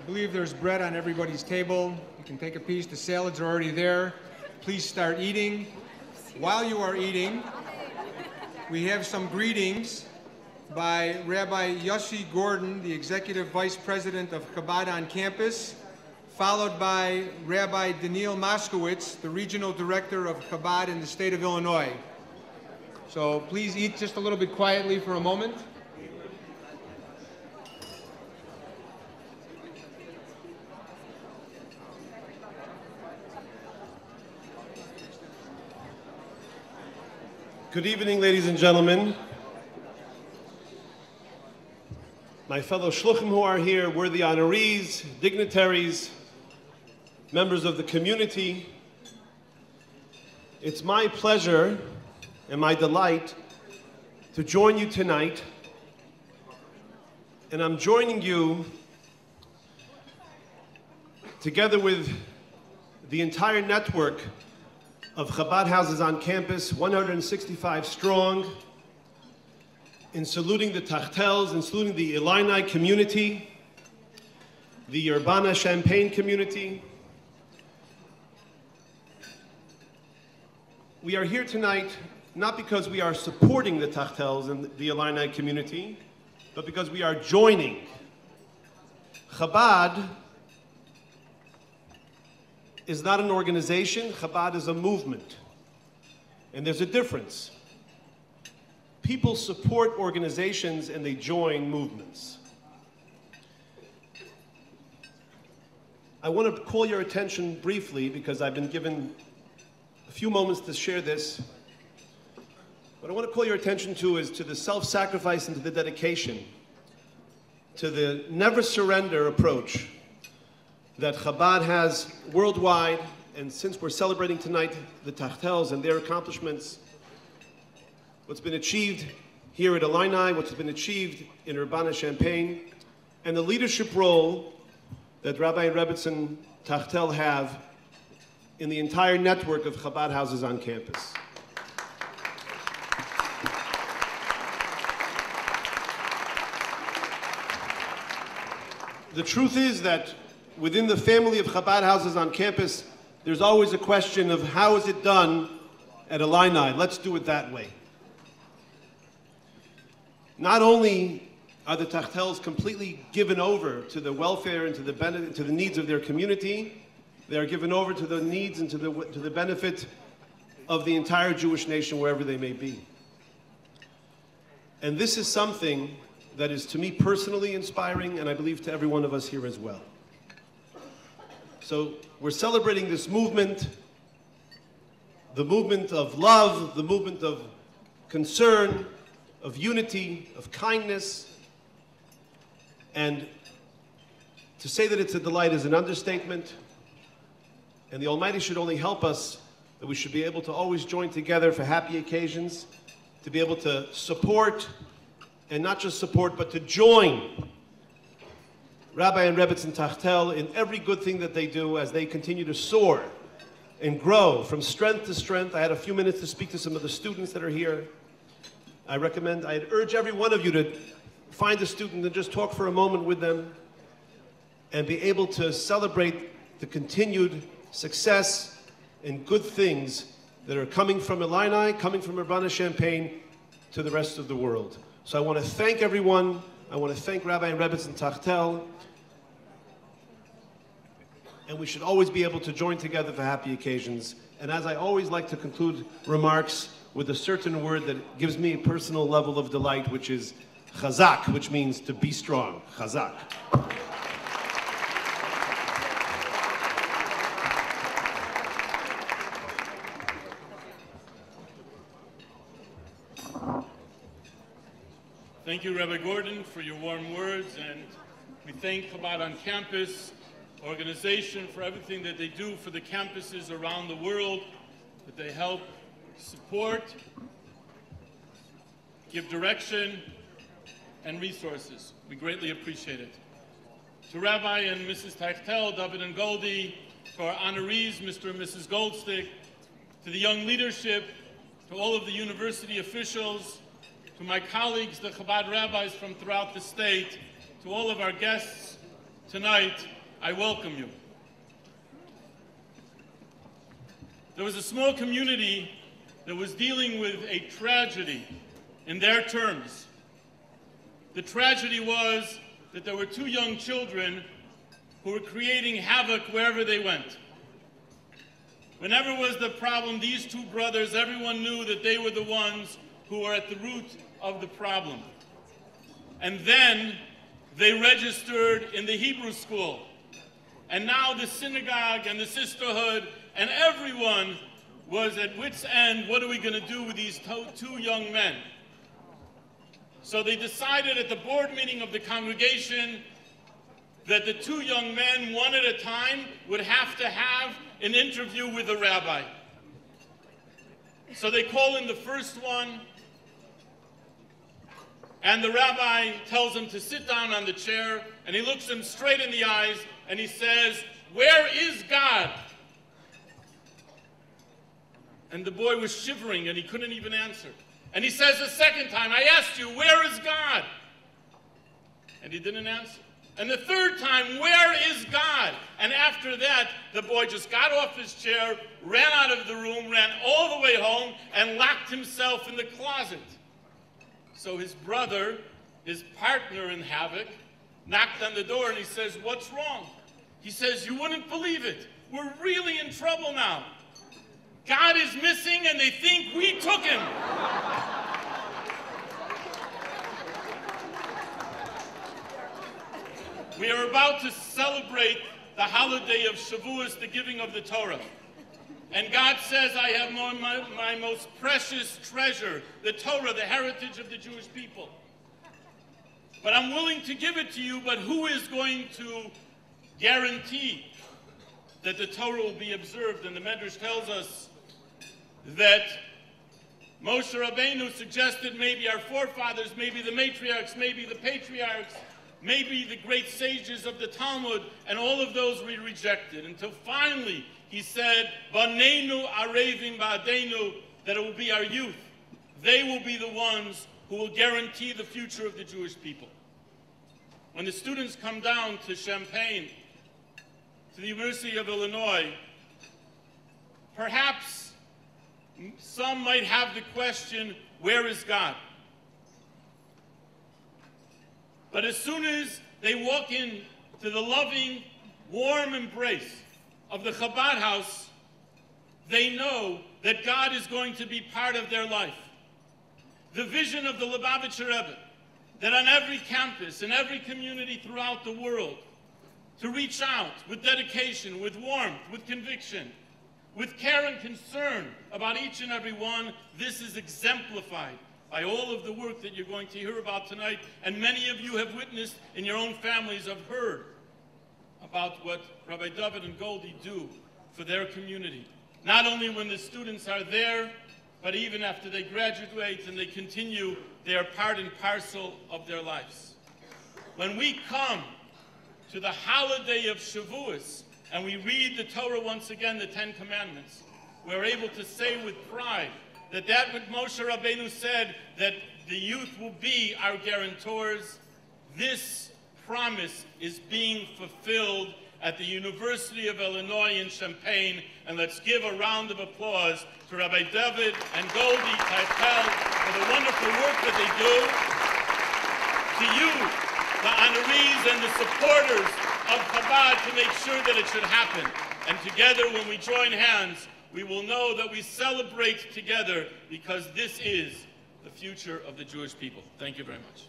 believe there's bread on everybody's table. You can take a piece. The salads are already there. Please start eating. While you are eating, we have some greetings by Rabbi Yossi Gordon, the Executive Vice President of Chabad on campus, followed by Rabbi Daniel Moskowitz, the Regional Director of Chabad in the state of Illinois. So please eat just a little bit quietly for a moment. Good evening, ladies and gentlemen. My fellow shluchim who are here, worthy honorees, dignitaries, members of the community. It's my pleasure and my delight to join you tonight. And I'm joining you together with the entire network of Chabad houses on campus, 165 strong, in saluting the Tachtels, in saluting the Illini community, the Urbana-Champaign community. We are here tonight not because we are supporting the Tachtels and the Illini community, but because we are joining. Chabad is not an organization, Chabad is a movement. And there's a difference. People support organizations and they join movements. I want to call your attention briefly, because I've been given a few moments to share this. What I want to call your attention to is to the self-sacrifice and to the dedication, to the never surrender approach that Chabad has worldwide. And since we're celebrating tonight the Tachtels and their accomplishments, what's been achieved here at Illini, what's been achieved in Urbana-Champaign, and the leadership role that Rabbi and Rebbetzin Tachtel have in the entire network of Chabad houses on campus. The truth is that within the family of Chabad houses on campus, there's always a question of how is it done at Illini? Let's do it that way. Not only are the Tachtels completely given over to the welfare and to the needs of their community, they are given over to the needs and to the benefit of the entire Jewish nation, wherever they may be. And this is something that is, to me, personally inspiring, and I believe to every one of us here as well. So we're celebrating this movement, the movement of love, the movement of concern, of unity, of kindness. And to say that it's a delight is an understatement. And the Almighty should only help us, that we should be able to always join together for happy occasions, to be able to support, and not just support, but to join Rabbi and Rebbetzin Tachtel in every good thing that they do as they continue to soar and grow from strength to strength. I had a few minutes to speak to some of the students that are here. I'd urge every one of you to find a student and just talk for a moment with them and be able to celebrate the continued success and good things that are coming from Illini, coming from Urbana-Champaign to the rest of the world. So I want to thank everyone. I want to thank Rabbi and Rebbetzin Tachtel. And we should always be able to join together for happy occasions. And as I always like to conclude remarks with a certain word that gives me a personal level of delight, which is chazak, which means to be strong. Chazak. Thank you, Rabbi Gordon, for your warm words, and we thank Chabad on Campus organization for everything that they do for the campuses around the world, that they help support, give direction, and resources. We greatly appreciate it. To Rabbi and Mrs. Tachtel, David and Goldie, to our honorees, Mr. and Mrs. Goldstick, to the young leadership, to all of the university officials, to my colleagues, the Chabad rabbis from throughout the state, to all of our guests tonight, I welcome you. There was a small community that was dealing with a tragedy in their terms. The tragedy was that there were 2 young children who were creating havoc wherever they went. Whenever was the problem, these 2 brothers, everyone knew that they were the ones who were at the root of the problem. And then they registered in the Hebrew school. And now the synagogue and the sisterhood and everyone was at wit's end. What are we going to do with these 2 young men? So they decided at the board meeting of the congregation that the 2 young men, one at a time, would have to have an interview with the rabbi. So they call in the first one, and the rabbi tells him to sit down on the chair, and he looks him straight in the eyes, and he says, "Where is God?" And the boy was shivering, and he couldn't even answer. And he says a second time, "I asked you, where is God?" And he didn't answer. And the third time, "Where is God?" And after that, the boy just got off his chair, ran out of the room, ran all the way home, and locked himself in the closet. So his brother, his partner in havoc, knocked on the door and he says, "What's wrong?" He says, "You wouldn't believe it. We're really in trouble now. God is missing and they think we took him." We are about to celebrate the holiday of Shavuos, the giving of the Torah. And God says, "I have my most precious treasure, the Torah, the heritage of the Jewish people. But I'm willing to give it to you, but who is going to guarantee that the Torah will be observed?" And the Medrash tells us that Moshe Rabbeinu suggested maybe our forefathers, maybe the matriarchs, maybe the patriarchs, maybe the great sages of the Talmud, and all of those we rejected, until finally he said, "Banenu arevim ba'adenu," that it will be our youth. They will be the ones who will guarantee the future of the Jewish people. When the students come down to Champaign, to the University of Illinois, perhaps some might have the question, where is God? But as soon as they walk in to the loving, warm embrace of the Chabad house, they know that God is going to be part of their life. The vision of the Lubavitcher Rebbe, that on every campus, in every community throughout the world, to reach out with dedication, with warmth, with conviction, with care and concern about each and every one, this is exemplified by all of the work that you're going to hear about tonight, and many of you have witnessed in your own families, have heard about what Rabbi David and Goldie do for their community. Not only when the students are there, but even after they graduate and they continue, they are part and parcel of their lives. When we come to the holiday of Shavuos and we read the Torah once again, the 10 Commandments, we're able to say with pride that what Moshe Rabbeinu said, that the youth will be our guarantors, this promise is being fulfilled at the University of Illinois in Champaign. And let's give a round of applause to Rabbi David and Goldie Teichel for the wonderful work that they do. To you, the honorees and the supporters of Chabad, to make sure that it should happen. And together, when we join hands, we will know that we celebrate together, because this is the future of the Jewish people. Thank you very much.